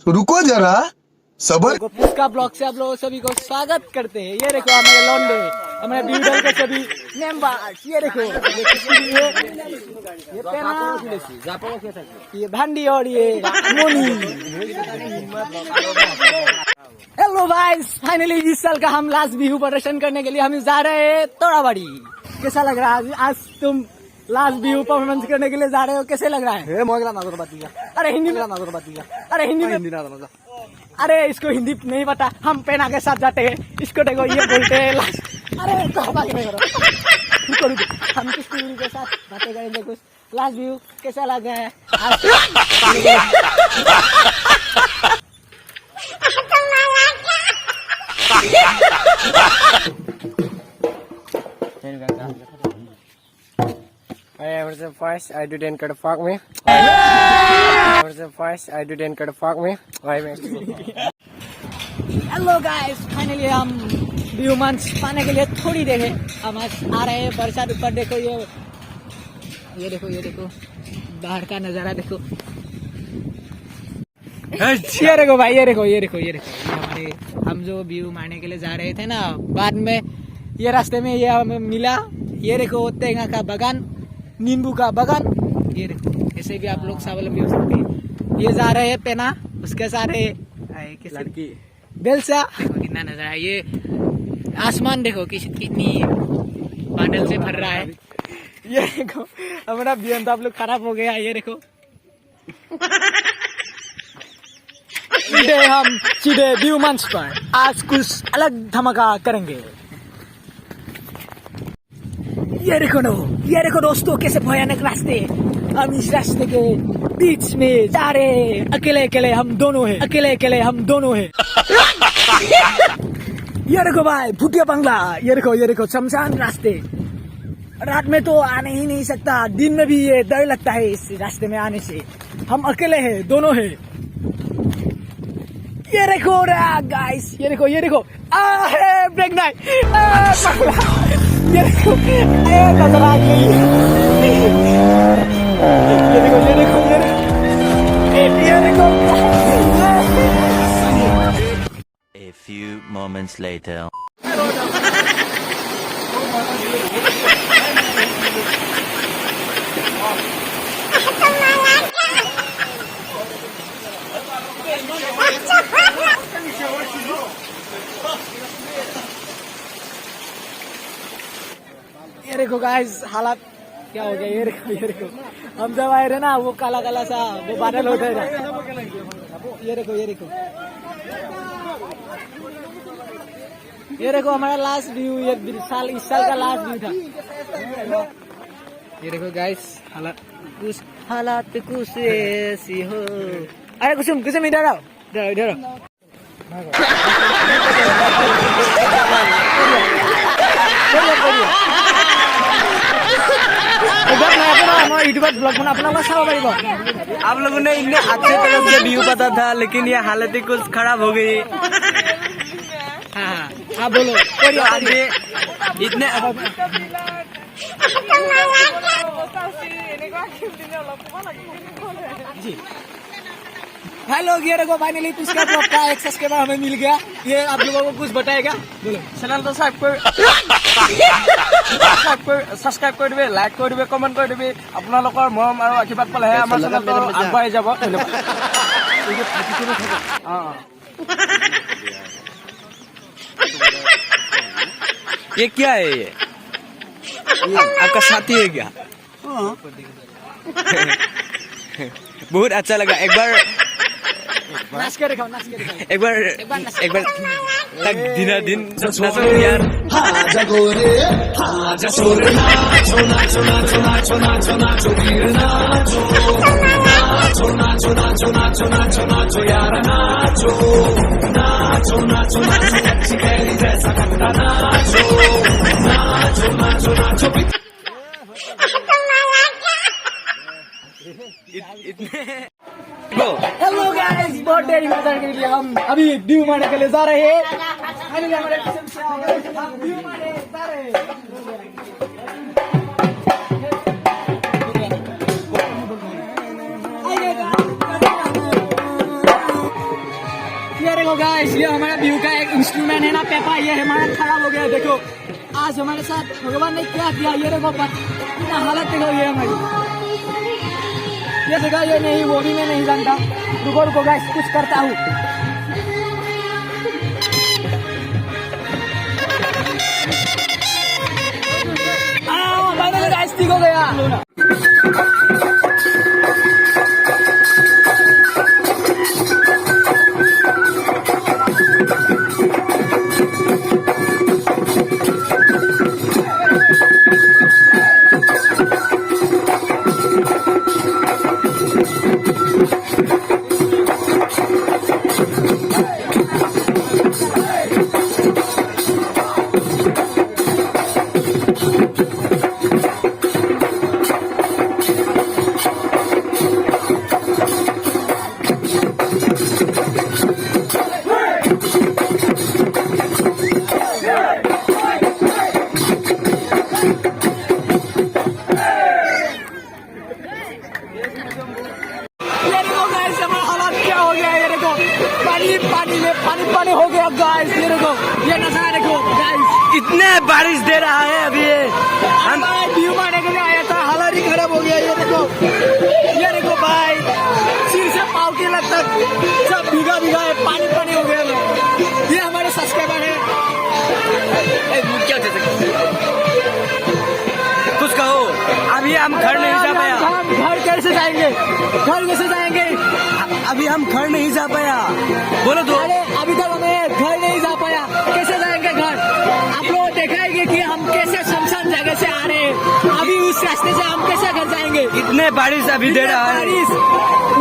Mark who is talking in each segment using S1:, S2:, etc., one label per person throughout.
S1: रुको जरा सबर।
S2: पुस्का ब्लॉग से आप लोगों सभी को स्वागत करते हैं। ये देखो हमारे लौंडे, हमारे ब्यूडल के सभी मेंबर्स। ये देखो ये पेना, ये भांडी और ये मोनी। हेलो गाइस, फाइनली इस साल का हम लास्ट बिहू प्रदर्शन करने के लिए हम जा रहे हैं ताराबाड़ी। कैसा लग रहा है आज तुम लास्ट बिहू परफॉर्मेंस करने के लिए जा रहे हो? कैसे लग रहा है? अरे हिंदी में, अरे हिंदी में, अरे इसको हिंदी नहीं पता। हम पेना के साथ जाते हैं, इसको देखो ये बोलते हैं अरे तो करो हम किस टीवी के साथ बातें करेंगे कुछ। लास्ट व्यू कैसा लगा है? I was the first. I didn't get fuck me. I was the first. I didn't get fuck me. Hello guys, finally हम व्यू मंच पाने के लिए थोड़ी देर है हम आ रहे हैं। बरसात ऊपर देखो, ये देखो बाहर का नजारा देखो। ये देखो भाई, ये देखो हमारे हम जो व्यू मारने के लिए जा रहे थे ना, बाद में ये रास्ते में ये हमें मिला। ये देखो तेंगा का बागान, नींबू का बागान। ये देखो ऐसे भी आप लोग स्वावलंबी हो सकते हैं। ये जा रहे हैं पेना, उसके सारे लड़की बेलसा। देखो कितना नजारा है। ये आसमान देखो कितनी बादल से भर रहा है। ये देखो हमारा बियन तो आप लोग खराब हो गया। ये देखो हम सीधे व्यू मंच पर आज कुछ अलग धमाका करेंगे। ये देखो दोस्तों कैसे भयानक रास्ते। हम इस रास्ते के बीच में जा रहे हैं। अकेले हम दोनों हैं। ये देखो भाई भूतिया बंगला। ये देखो शमशान रास्ते। रात में तो आने ही नहीं सकता, दिन में भी ये डर लगता है इस रास्ते में आने से। हम अकेले हैं, दोनों हैं। ये देखो गाइस, ये देखो ब्रेक नाइट। ये देखो नजर आ गई। ये देखो
S3: A few moments later.
S2: ये देखो गाइस हालात क्या हो गया। ये देखो हम जब आए रहे ना, वो काला सा वो बादल होता है। ये देखो हमारा लास्ट व्यू, इस साल का लास्ट व्यू था। ये देखो गाइस हालात कुछ ऐसी हो। अरे कुछ इधर आओ, इधर
S4: आप लोगों ने इतने अच्छे तरह से व्यू पता था, लेकिन ये हालत ही कुछ खराब हो गई।
S2: हाँ बोलो।
S4: आगे इतने
S2: हेलो, ये देखो फाइनली पुस्का ब्लॉग का एक सब्सक्राइबर हमें मिल गया। ये आप लोगों को कुछ बताएगा? बोलो।
S4: चैनल तो সাবস্ক্রাইব কৰি দিবে, লাইক কৰি দিবে, কমেন্ট কৰি দিবে। আপোনালোকৰ মৰম আৰু আশীৰ্বাদ পালেহে আমাৰ চেনেলটো আগবাঢ়ি যাব। ये क्या है? ये आपका साथी है क्या? बहुत अच्छा लगा। एक बार
S2: नाच के दिखाओ।
S4: एक बार तक दिन नाचो यार।
S2: हेलो गाइस, बर्थडे इंतजार के लिए हम अभी व्यू मारने के लिए जा रहे हैं। हमारे किचन से हम व्यू मारने जा रहे हैं। ये हमारा बिहू का एक इंस्ट्रूमेंट है ना पेपा, ये हमारा खराब हो गया। देखो आज हमारे साथ भगवान ने क्या किया, ये देखो इतना हालत देखो ये हमारी, ये देखा ये नहीं वो भी मैं नहीं जानता। रुको रुको गाइस कुछ करता हूँ। फाइनली गाइस ठीक हो गया। पानी हो गया गाइस, ये देखो ये नजारा देखो गाइस,
S4: इतने बारिश दे रहा है अभी
S2: हम व्यू मारने के लिए आया था, हालत ही खराब हो गया। ये देखो भाई सिर से पाँव के लग तक सब भीगा भीगा है, पानी पानी हो गया। ये हमारे सब्सक्राइबर है।
S4: क्या कुछ कहो, अभी हम घर नहीं जा पाया।
S2: हम घर कैसे जाएंगे, घर कैसे जाएंगे?
S4: अभी हम घर नहीं जा पाया, बोलो तो।
S2: अरे अभी तक हमें घर नहीं जा पाया, कैसे जाएंगे घर? आप लोग देखेंगे कि हम कैसे शमशान जगह से आ रहे हैं, अभी उस रास्ते से हम कैसे घर जाएंगे?
S4: इतने बारिश अभी दे रहा है,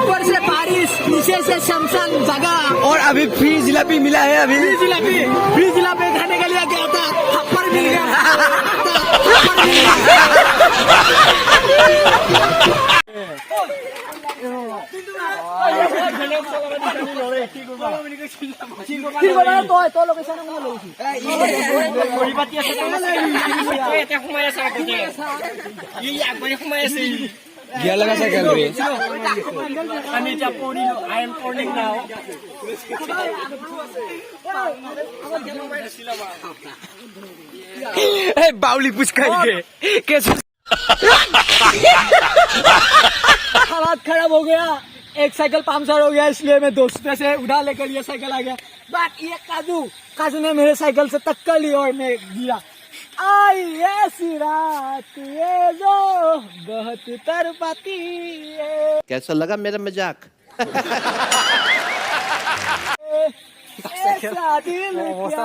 S2: ऊपर से बारिश, नीचे से शमशान जगह,
S4: और अभी फ्री जिलापी मिला है। अभी
S2: फ्री जिलापी खाने के लिए गया था, थप्पड़ मिल गया।
S4: Dia lagi saya kali. बावली पुस्कार के कैसे
S2: हालात खराब हो गया, एक साइकिल पंचर हो गया, इसलिए मैं दोस्तों से उधार लेकर ये साइकिल आ गया। बट ये काजू ने मेरे साइकिल से टक्कर ली और मैं गिरा। आई ऐसी रात ये जो बहुत तरपाती है।
S5: कैसा लगा मेरा मजाक?
S2: ऐसा दिल क्या